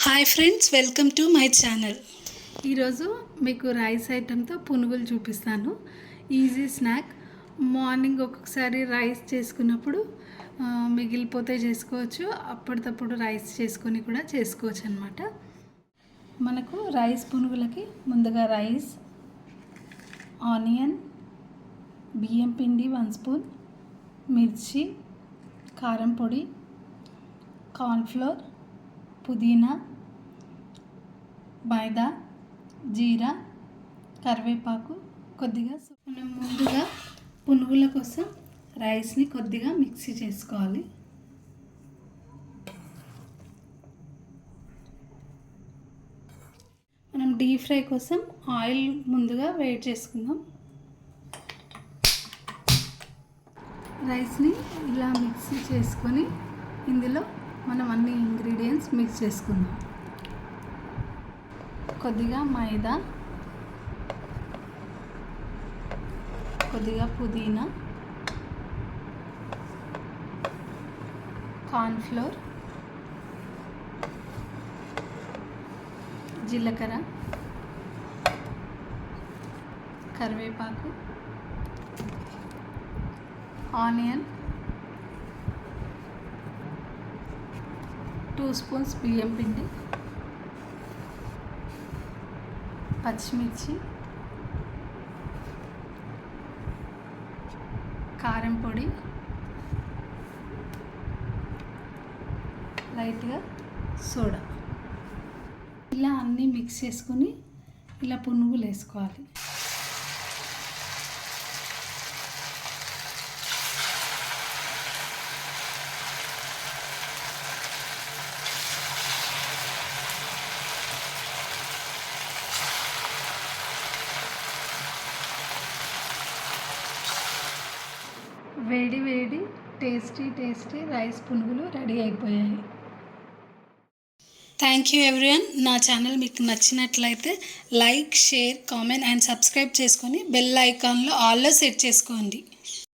Hi friends, welcome to my channel. ఈరోజు మీకు rice ఐటెంతో పునుగులు చూపిస్తాను. Easy snack. మార్నింగ్ ఒక్కొక్కసారి రైస్ చేసుకున్నప్పుడు మిగిలిపోతే చేసుకోవచ్చు, అప్పటికప్పుడు రైస్ చేసుకొని కూడా చేసుకోవచ్చు అన్నమాట. మనకు రైస్ పునుగులకి ముందుగా రైస్, ఆనియన్, బియ్యం పిండి 1 స్పూన్, మిర్చి, కారం పొడి, కార్న్ఫ్లోర్, పుదీనా, మైదా, జీరా, కరివేపాకు కొద్దిగా. మనం ముందుగా పునుగుల కోసం రైస్ని కొద్దిగా మిక్సీ చేసుకోవాలి. మనం డీప్ ఫ్రై కోసం ఆయిల్ ముందుగా వేడి చేసుకుందాం. రైస్ని ఇలా మిక్సీ చేసుకొని ఇందులో మనం అన్ని ఇంగ్రీడియంట్స్ మిక్స్ చేసుకుందాం. కొద్దిగా మైదా, కొద్దిగా పుదీనా, కార్న్ఫ్లోర్, జీలకర్ర, కరివేపాకు, ఆనియన్, 2 స్పూన్స్ బియ్యం పిండి, పచ్చిమిర్చి, కారం పొడి, లైట్గా సోడా. ఇలా అన్నీ మిక్స్ చేసుకొని ఇలా పునుగులు వేసుకోవాలి. వేడి వేడి టేస్టీ రైస్ పునుగులు రెడీ అయిపోయాయి. Thank you everyone. నా ఛానల్ మీకు నచ్చినట్లయితే like, share, comment and subscribe చేసుకొని బెల్ ఐకాన్లో ఆల్లో సెట్ చేసుకోండి.